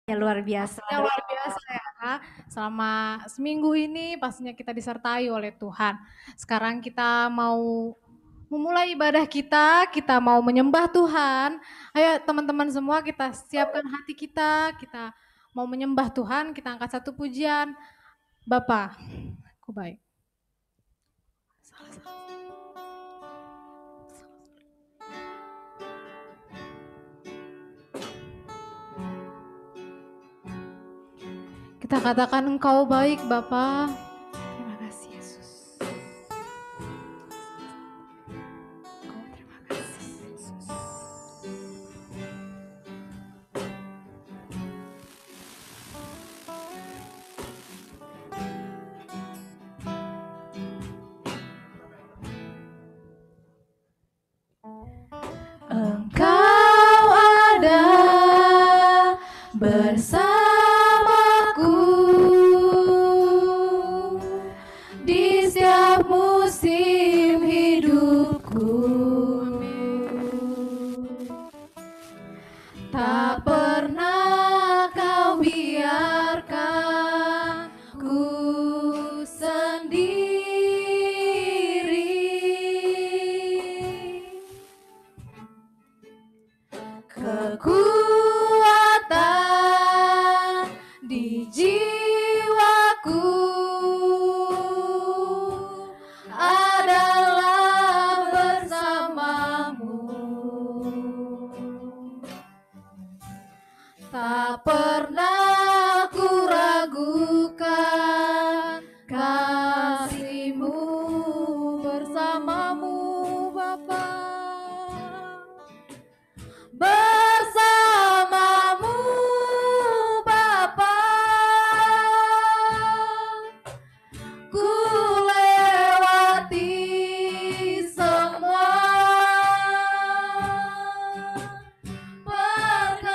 Ya luar biasa. Pastinya luar biasa ya. Selama seminggu ini pastinya kita disertai oleh Tuhan. Sekarang kita mau memulai ibadah kita mau menyembah Tuhan. Ayo teman-teman semua kita siapkan hati kita mau menyembah Tuhan, kita angkat satu pujian. Bapa, aku baik. Kita katakan Engkau baik Bapa. Terima kasih Yesus. Terima kasih Yesus. Engkau ada bersamaku di setiap musim hidupku. Tak pernah kau biarkan ku sendiri. Kekuatan di jiwaku adalah bersamamu. Tak pernah ku ragukan kasih-Mu bersamamu Bapa. Bersamamu Bapa, ku lewati semua perkenanan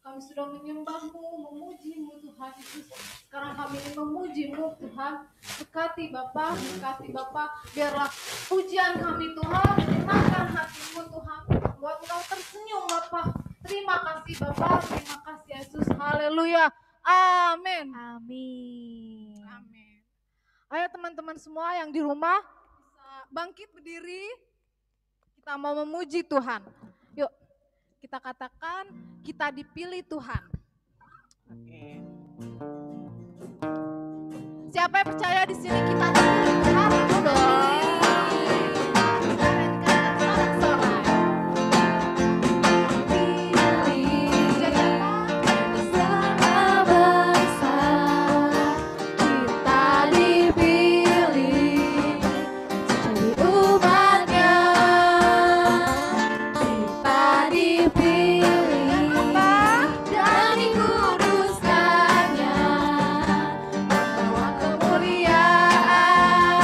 Kami sudah menyembah-Mu, memuji-Mu Tuhan Yesus. Sekarang kami ingin memuji-Mu Tuhan. Berkati Bapa, biarlah pujian kami Tuhan menyenangkan hati-Mu Tuhan. Buat Engkau tersenyum Bapa. Terima kasih Bapa, terima kasih Yesus. Haleluya. Amin. Amin. Amin. Ayo teman-teman semua yang di rumah bisa bangkit berdiri. Kita mau memuji Tuhan. Yuk. Kita katakan kita dipilih Tuhan. Oke. Siapa yang percaya di sini kita dipilih Tuhan? Itu dong. Kemuliaan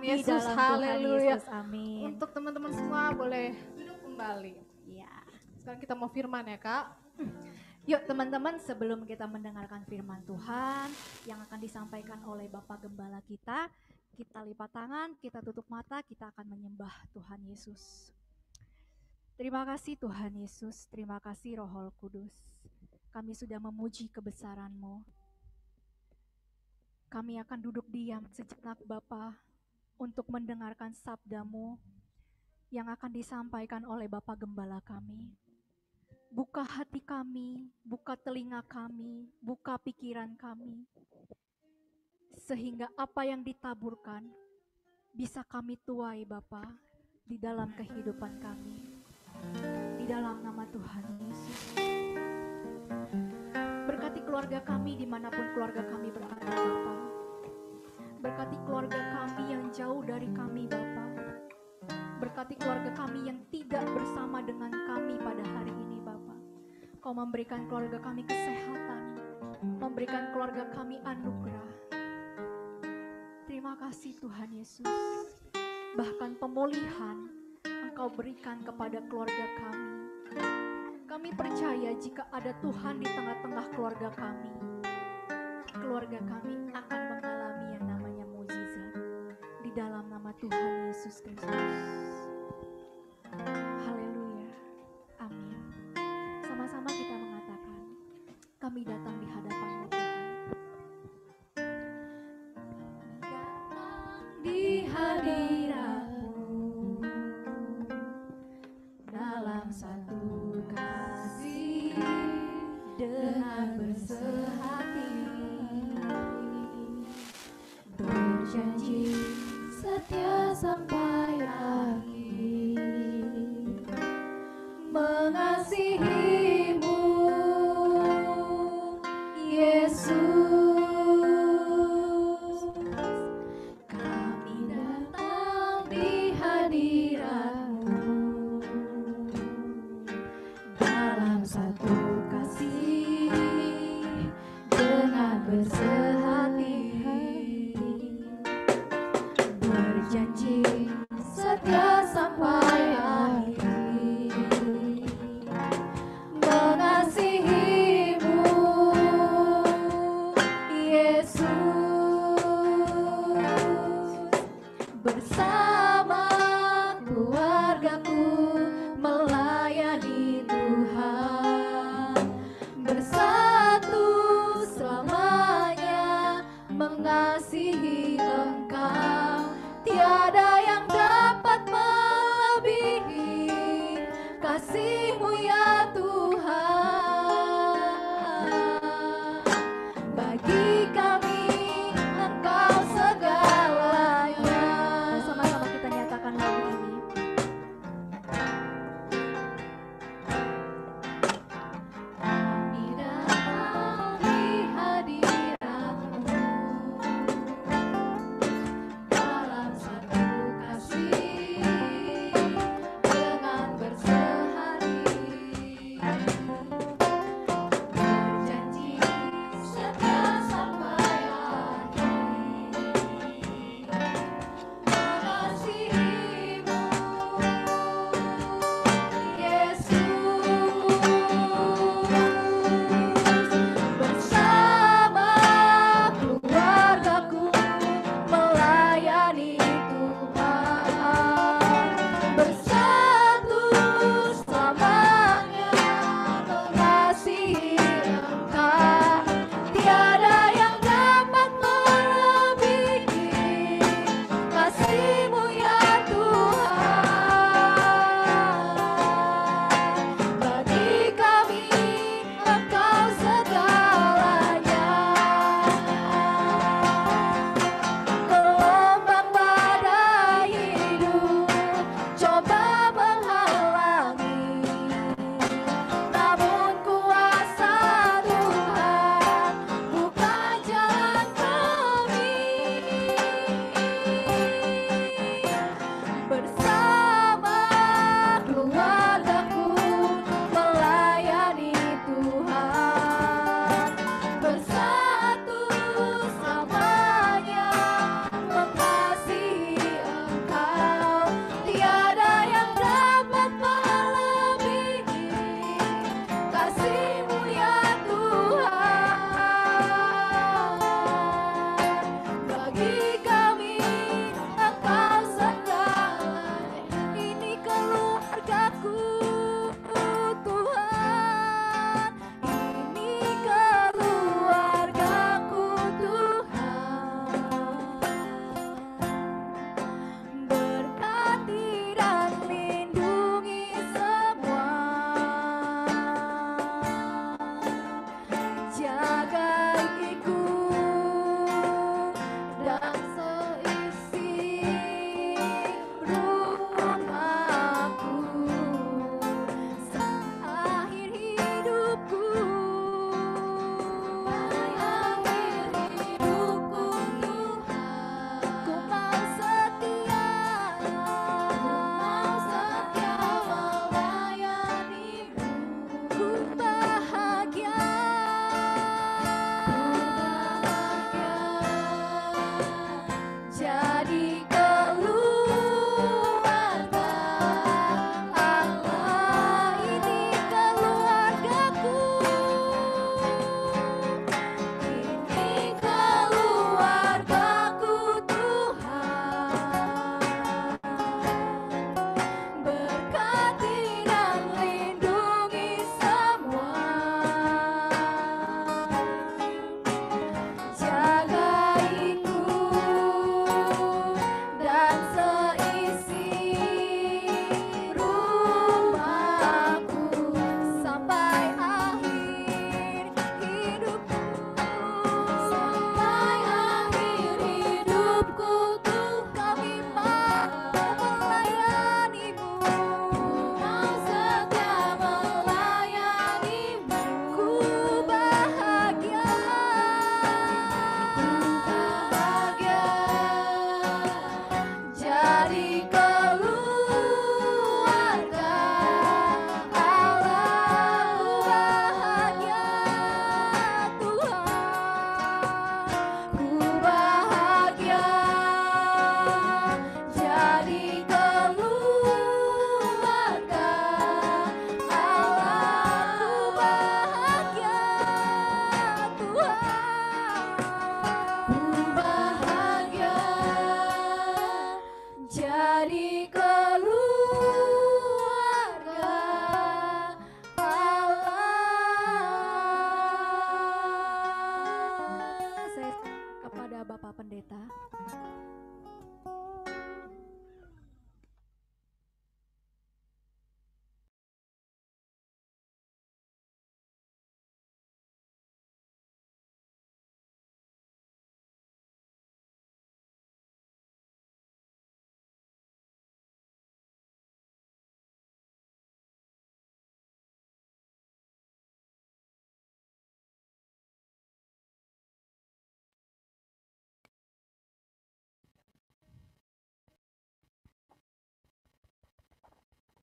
di Yesus, dalam Tuhan haleluya. Yesus. Amin. Untuk teman-teman semua boleh duduk kembali. Ya. Sekarang kita mau firman ya Kak. Yuk teman-teman, sebelum kita mendengarkan firman Tuhan yang akan disampaikan oleh Bapak Gembala kita lipat tangan, kita tutup mata, kita akan menyembah Tuhan Yesus. Terima kasih Tuhan Yesus, terima kasih Roh Kudus. Kami sudah memuji kebesaran-Mu. Kami akan duduk diam sejenak Bapa untuk mendengarkan sabda-Mu yang akan disampaikan oleh Bapak Gembala kami. Buka hati kami, buka telinga kami, buka pikiran kami, sehingga apa yang ditaburkan bisa kami tuai Bapa di dalam kehidupan kami. Di dalam nama Tuhan Yesus. Berkati keluarga kami dimanapun keluarga kami berada Bapa. Berkati keluarga kami yang jauh dari kami Bapa. Berkati keluarga kami yang tidak bersama dengan kami pada hari ini Bapa. Kau memberikan keluarga kami kesehatan, memberikan keluarga kami anugerah. Terima kasih Tuhan Yesus. Bahkan pemulihan Engkau berikan kepada keluarga kami. Kami percaya jika ada Tuhan di tengah-tengah keluarga kami akan mengalami yang namanya mukjizat. Di dalam nama Tuhan Yesus Kristus. Haleluya. Amin. Sama-sama kita mengatakan, kami datang di hadapan-Mu Tuhan. Datang di hadirat-Mu dalam satu kasih dengan bersehati, berjanji setia sampai akhir, mengasihi-Mu Yesus. Kami datang di hadirat-Mu dalam satu kasih dengan bersehati, berjanji setia sampai akhir, mengasihi-Mu Yesus. Bersama keluargaku melayani Tuhan, bersatu selamanya mengasihi Engkau. Tiada yang dapat melebihi kasih-Mu ya Tuhan. Bagi kami Engkau segalanya. Sama-sama kita nyatakan lagu ini. Kami datang di hadirat-Mu dalam satu kasih dengan bersehari,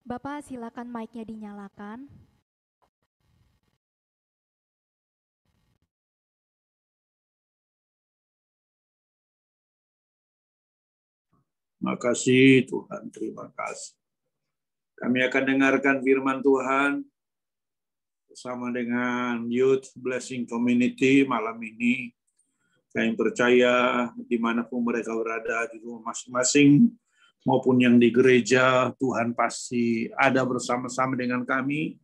Bapak silakan mic-nya dinyalakan. Makasih Tuhan, terima kasih. Kami akan dengarkan firman Tuhan bersama dengan Youth Blessing Community malam ini. Kami percaya dimanapun mereka berada di rumah masing-masing maupun yang di gereja, Tuhan pasti ada bersama-sama dengan kami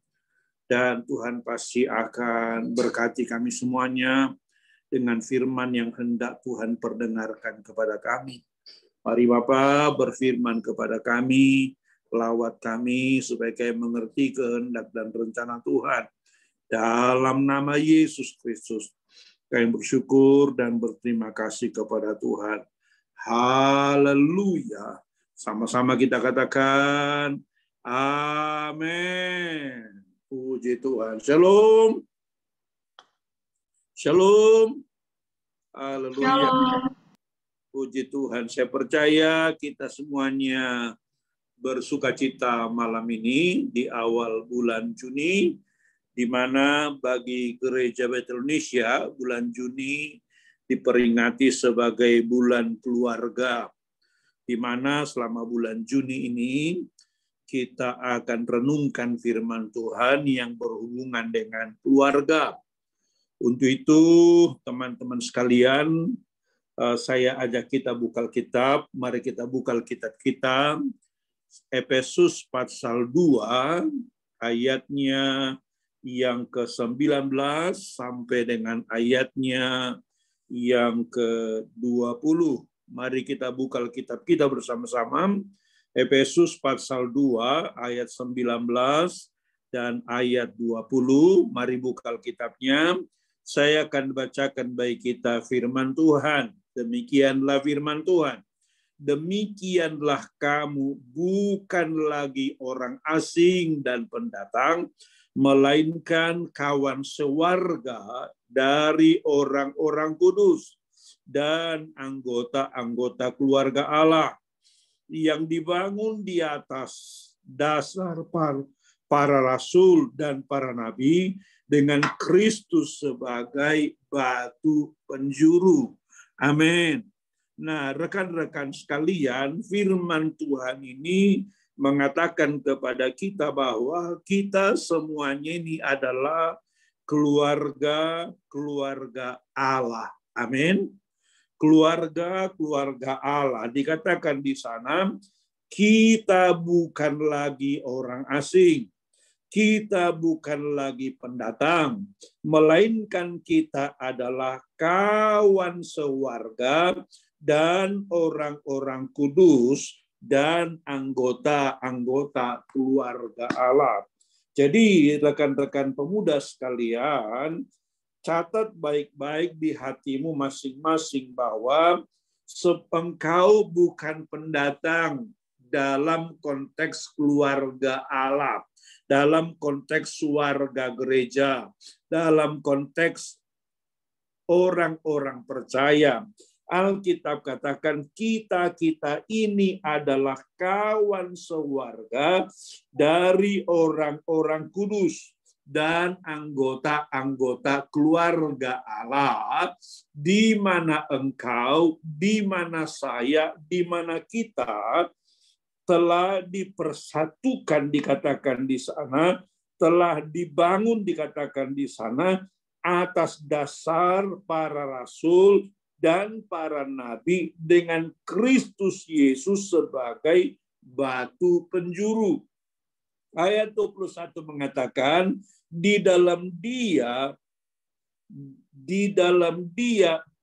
dan Tuhan pasti akan berkati kami semuanya dengan firman yang hendak Tuhan perdengarkan kepada kami. Mari Bapa berfirman kepada kami, lawat kami supaya kami mengerti kehendak dan rencana Tuhan. Dalam nama Yesus Kristus, kami bersyukur dan berterima kasih kepada Tuhan. Haleluya. Sama-sama kita katakan, amin. Puji Tuhan. Shalom. Shalom. Haleluya. Puji Tuhan. Saya percaya kita semuanya bersuka cita malam ini di awal bulan Juni, di mana bagi Gereja Bethel Indonesia bulan Juni diperingati sebagai bulan keluarga, di mana selama bulan Juni ini kita akan renungkan firman Tuhan yang berhubungan dengan keluarga. Untuk itu, teman-teman sekalian, saya ajak kita buka Alkitab. Mari kita buka Alkitab kita, Efesus pasal 2, ayatnya yang ke-19 sampai dengan ayatnya yang ke-20. Mari kita buka Alkitab kita bersama-sama. Efesus pasal 2, ayat 19 dan ayat 20. Mari buka Alkitabnya. Saya akan bacakan bagi kita firman Tuhan. Demikianlah firman Tuhan. Demikianlah kamu bukan lagi orang asing dan pendatang, melainkan kawan sewarga dari orang-orang kudus dan anggota-anggota keluarga Allah yang dibangun di atas dasar para rasul dan para nabi dengan Kristus sebagai batu penjuru. Amin. Nah, rekan-rekan sekalian, firman Tuhan ini mengatakan kepada kita bahwa kita semuanya ini adalah keluarga Allah. Amin. Keluarga Allah. Dikatakan di sana, kita bukan lagi orang asing. Kita bukan lagi pendatang, melainkan kita adalah kawan sewarga dan orang-orang kudus dan anggota-anggota keluarga Allah. Jadi rekan-rekan pemuda sekalian, catat baik-baik di hatimu masing-masing bahwa engkau bukan pendatang dalam konteks keluarga Allah, dalam konteks warga gereja, dalam konteks orang-orang percaya. Alkitab katakan kita ini adalah kawan sewarga dari orang-orang kudus dan anggota-anggota keluarga Allah, di mana engkau, di mana saya, di mana kita telah dipersatukan, dikatakan di sana, telah dibangun, dikatakan di sana, atas dasar para rasul dan para nabi dengan Kristus Yesus sebagai batu penjuru. Ayat 21 mengatakan, di dalam dia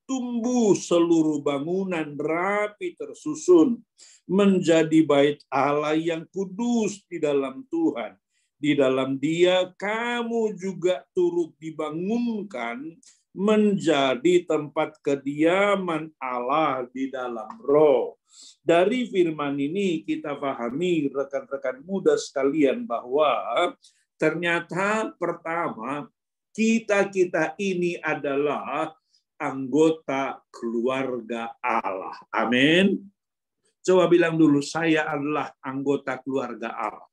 tumbuh seluruh bangunan rapi tersusun menjadi bait Allah yang kudus di dalam Tuhan. Di dalam dia kamu juga turut dibangunkan menjadi tempat kediaman Allah di dalam roh. Dari firman ini kita pahami rekan-rekan muda sekalian bahwa ternyata pertama kita ini adalah anggota keluarga Allah. Amin. Coba bilang dulu, saya adalah anggota keluarga Allah.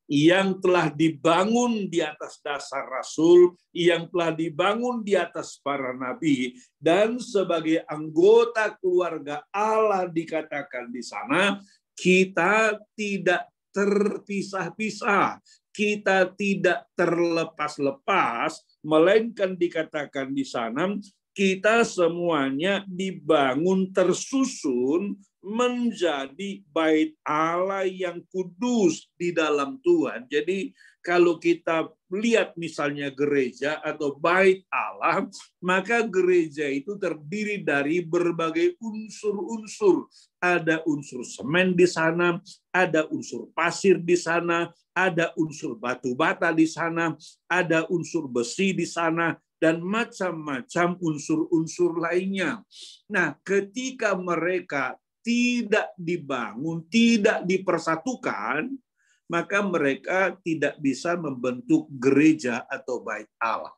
yang telah dibangun di atas dasar rasul, yang telah dibangun di atas para nabi, dan sebagai anggota keluarga Allah dikatakan di sana, kita tidak terpisah-pisah, kita tidak terlepas-lepas, melainkan dikatakan di sana, kita semuanya dibangun tersusun menjadi bait Allah yang kudus di dalam Tuhan. Jadi kalau kita lihat misalnya gereja atau bait Allah, maka gereja itu terdiri dari berbagai unsur-unsur. Ada unsur semen di sana, ada unsur pasir di sana, ada unsur batu bata di sana, ada unsur besi di sana, dan macam-macam unsur-unsur lainnya. Nah, ketika mereka tidak dibangun, tidak dipersatukan, maka mereka tidak bisa membentuk gereja atau bait Allah.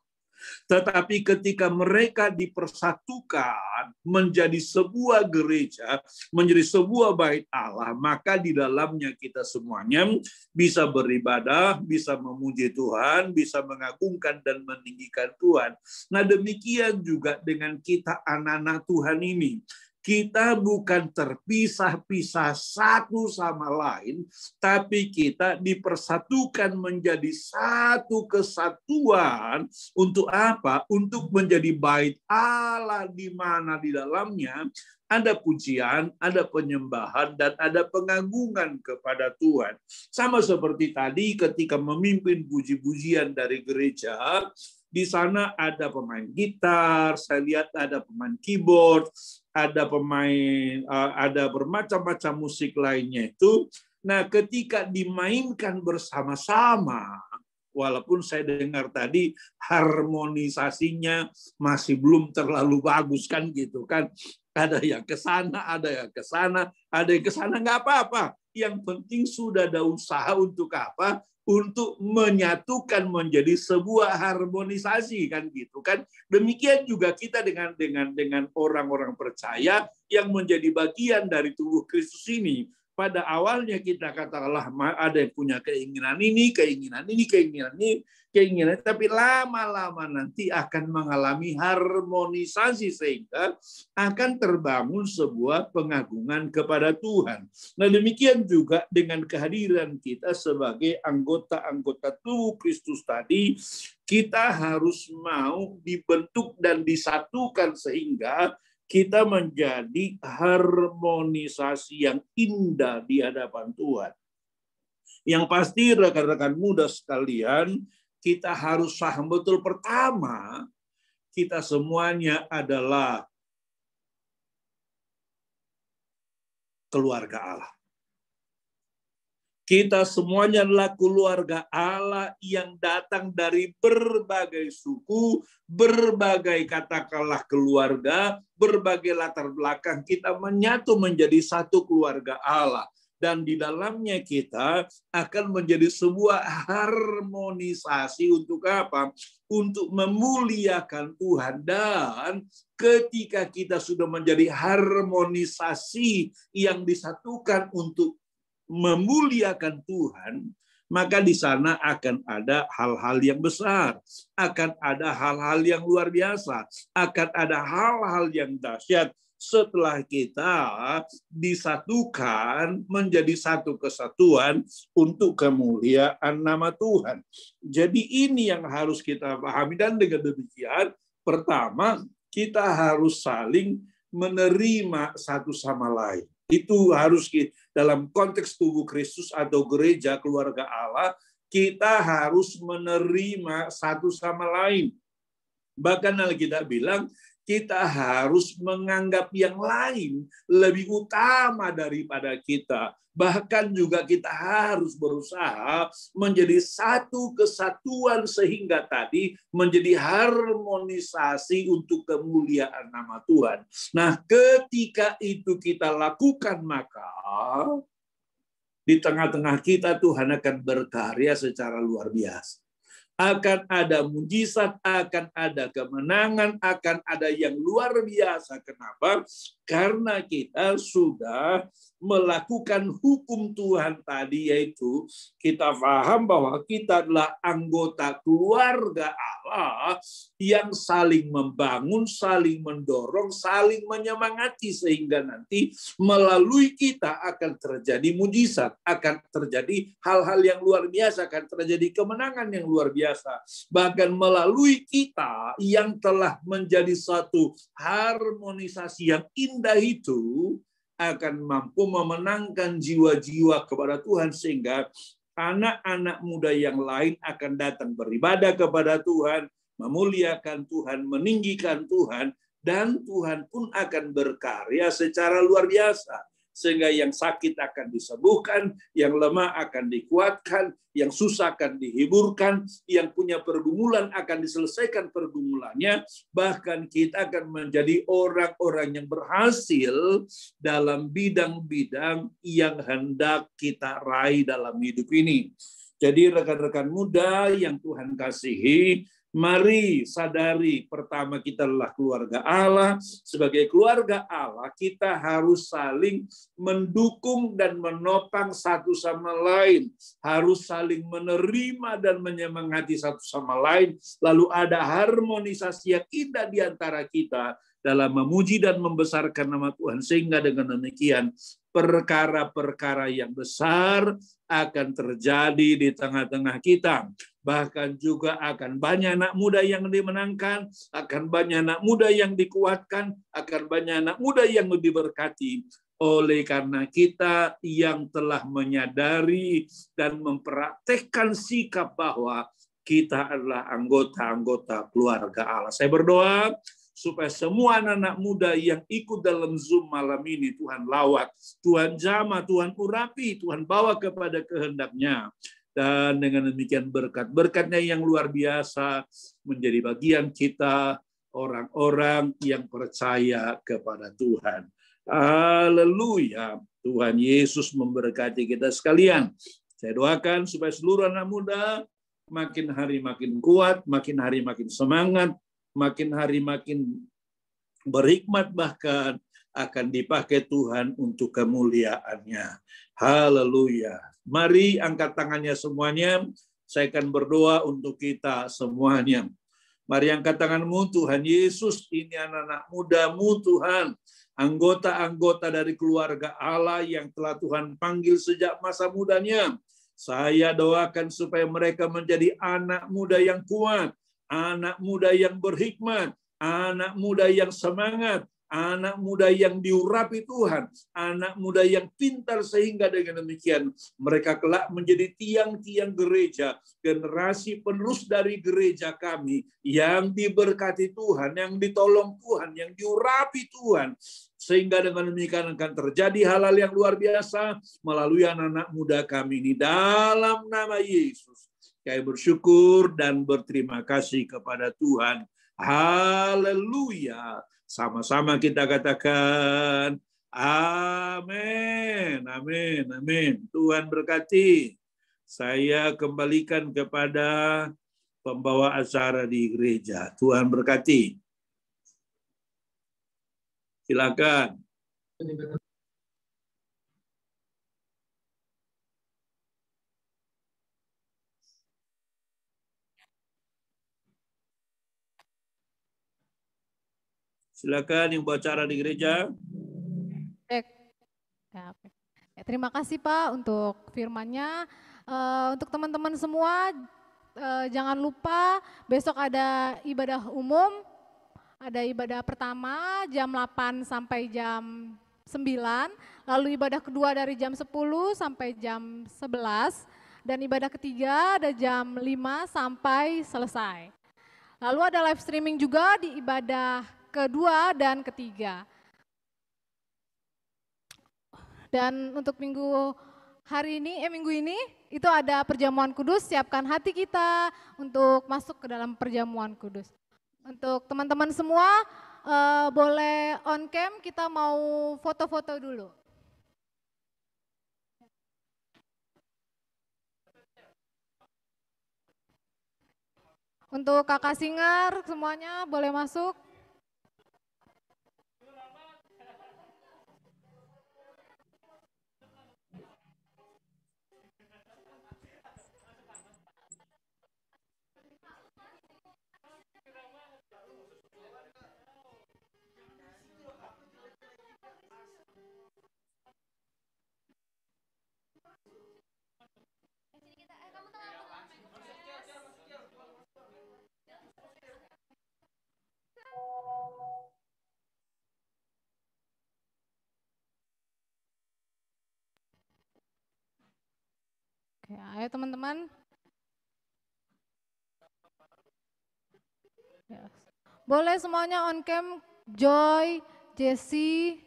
Tetapi ketika mereka dipersatukan menjadi sebuah gereja, menjadi sebuah bait Allah, maka di dalamnya kita semuanya bisa beribadah, bisa memuji Tuhan, bisa mengagungkan dan meninggikan Tuhan. Nah, demikian juga dengan kita anak-anak Tuhan ini. Kita bukan terpisah-pisah satu sama lain, tapi kita dipersatukan menjadi satu kesatuan. Untuk apa? Untuk menjadi bait Allah, di mana di dalamnya ada pujian, ada penyembahan, dan ada pengagungan kepada Tuhan. Sama seperti tadi ketika memimpin puji-pujian dari gereja, di sana ada pemain gitar, saya lihat ada pemain keyboard, ada bermacam-macam musik lainnya itu. Nah, ketika dimainkan bersama-sama, walaupun saya dengar tadi harmonisasinya masih belum terlalu bagus kan gitu kan. Ada yang ke sana, ada yang ke sana, ada yang ke sana, nggak apa-apa. Yang penting sudah ada usaha untuk apa? Untuk menyatukan menjadi sebuah harmonisasi kan gitu kan. Demikian juga kita dengan orang-orang percaya yang menjadi bagian dari tubuh Kristus ini. Pada awalnya kita katakanlah ada yang punya keinginan ini, tapi lama-lama nanti akan mengalami harmonisasi sehingga akan terbangun sebuah pengagungan kepada Tuhan. Nah, demikian juga dengan kehadiran kita sebagai anggota-anggota tubuh Kristus tadi, kita harus mau dibentuk dan disatukan sehingga kita menjadi harmonisasi yang indah di hadapan Tuhan. Yang pasti rekan-rekan muda sekalian, kita harus paham betul pertama, kita semuanya adalah keluarga Allah. Kita semuanya adalah keluarga Allah yang datang dari berbagai suku, berbagai katakanlah keluarga, berbagai latar belakang. Kita menyatu menjadi satu keluarga Allah. Dan di dalamnya kita akan menjadi sebuah harmonisasi untuk apa? Untuk memuliakan Tuhan. Dan ketika kita sudah menjadi harmonisasi yang disatukan untuk memuliakan Tuhan, maka di sana akan ada hal-hal yang besar, akan ada hal-hal yang luar biasa, akan ada hal-hal yang dahsyat setelah kita disatukan menjadi satu kesatuan untuk kemuliaan nama Tuhan. Jadi ini yang harus kita pahami, dan dengan demikian, pertama, kita harus saling menerima satu sama lain. Itu harus dalam konteks tubuh Kristus atau gereja keluarga Allah, kita harus menerima satu sama lain. Bahkan Alkitab bilang, kita harus menganggap yang lain lebih utama daripada kita. Bahkan juga kita harus berusaha menjadi satu kesatuan sehingga tadi menjadi harmonisasi untuk kemuliaan nama Tuhan. Nah, ketika itu kita lakukan, maka di tengah-tengah kita Tuhan akan berkarya secara luar biasa. akan ada mujizat, akan ada kemenangan, akan ada yang luar biasa. Kenapa? Karena kita sudah melakukan hukum Tuhan tadi, yaitu kita paham bahwa kita adalah anggota keluarga Allah yang saling membangun, saling mendorong, saling menyemangati, sehingga nanti melalui kita akan terjadi mujizat, akan terjadi hal-hal yang luar biasa, akan terjadi kemenangan yang luar biasa. Bahkan melalui kita yang telah menjadi satu harmonisasi yang indah itu, akan mampu memenangkan jiwa-jiwa kepada Tuhan, sehingga anak-anak muda yang lain akan datang beribadah kepada Tuhan, memuliakan Tuhan, meninggikan Tuhan, dan Tuhan pun akan berkarya secara luar biasa. Sehingga yang sakit akan disembuhkan, yang lemah akan dikuatkan, yang susah akan dihiburkan, yang punya pergumulan akan diselesaikan pergumulannya, bahkan kita akan menjadi orang-orang yang berhasil dalam bidang-bidang yang hendak kita raih dalam hidup ini. Jadi rekan-rekan muda yang Tuhan kasihi, mari sadari, pertama kita adalah keluarga Allah. Sebagai keluarga Allah, kita harus saling mendukung dan menopang satu sama lain. Harus saling menerima dan menyemangati satu sama lain. Lalu ada harmonisasi yang indah di antara kita dalam memuji dan membesarkan nama Tuhan. Sehingga dengan demikian, perkara-perkara yang besar akan terjadi di tengah-tengah kita. Bahkan juga akan banyak anak muda yang dimenangkan, akan banyak anak muda yang dikuatkan, akan banyak anak muda yang diberkati. Oleh karena kita yang telah menyadari dan mempraktekkan sikap bahwa kita adalah anggota-anggota keluarga Allah. Saya berdoa supaya semua anak-anak muda yang ikut dalam Zoom malam ini Tuhan lawat, Tuhan jamah, Tuhan urapi, Tuhan bawa kepada kehendak-Nya. Dan dengan demikian berkat-berkat-Nya yang luar biasa menjadi bagian kita, orang-orang yang percaya kepada Tuhan. Haleluya. Tuhan Yesus memberkati kita sekalian. Saya doakan supaya seluruh anak muda makin hari makin kuat, makin hari makin semangat, makin hari makin berhikmat, bahkan akan dipakai Tuhan untuk kemuliaan-Nya. Haleluya. Mari angkat tangannya semuanya. Saya akan berdoa untuk kita semuanya. Mari angkat tanganmu, Tuhan Yesus, ini anak-anak muda-Mu Tuhan. Anggota-anggota dari keluarga Allah yang telah Tuhan panggil sejak masa mudanya. Saya doakan supaya mereka menjadi anak muda yang kuat, anak muda yang berhikmat, anak muda yang semangat, anak muda yang diurapi Tuhan, anak muda yang pintar, sehingga dengan demikian mereka kelak menjadi tiang-tiang gereja, generasi penerus dari gereja kami yang diberkati Tuhan, yang ditolong Tuhan, yang diurapi Tuhan, sehingga dengan demikian akan terjadi hal-hal yang luar biasa melalui anak-anak muda kami ini. Dalam nama Yesus, kami bersyukur dan berterima kasih kepada Tuhan. Haleluya. Sama-sama kita katakan amin, amin, amin. Tuhan berkati. Saya kembalikan kepada pembawa acara di gereja. Tuhan berkati. Silakan. Silakan yang bawa acara di gereja. Ya, terima kasih Pak untuk firman-Nya. Untuk teman-teman semua, jangan lupa besok ada ibadah umum. Ada ibadah pertama jam 8 sampai jam 9, lalu ibadah kedua dari jam 10 sampai jam 11, dan ibadah ketiga ada jam 5 sampai selesai. Lalu ada live streaming juga di ibadah kedua dan ketiga. Dan untuk minggu ini itu ada perjamuan kudus. Siapkan hati kita untuk masuk ke dalam perjamuan kudus. Untuk teman-teman semua boleh on cam, kita mau foto-foto dulu. Untuk kakak Singar semuanya boleh masuk. Oke, ayo teman-teman. Ya. Boleh semuanya on cam, Joy, Jessie.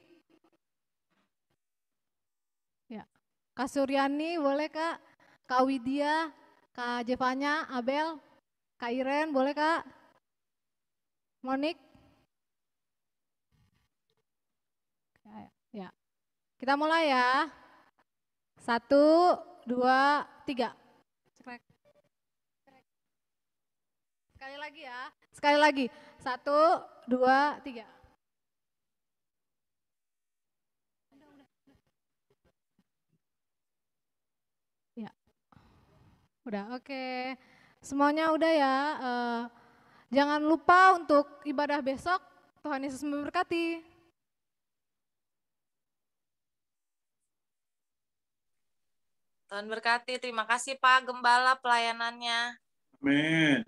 Ya. Kak Suryani boleh Kak, Kak Widya, Kak Jevanya, Abel, Kak Iren boleh Kak, Monik. Ya. Kita mulai ya. 1, 2, 3. Sekali lagi ya. Sekali lagi. 1, 2, 3. Ya. Udah, oke. Semuanya udah ya. Jangan lupa untuk ibadah besok. Tuhan Yesus memberkati. Tuhan berkati. Terima kasih Pak Gembala pelayanannya. Amin.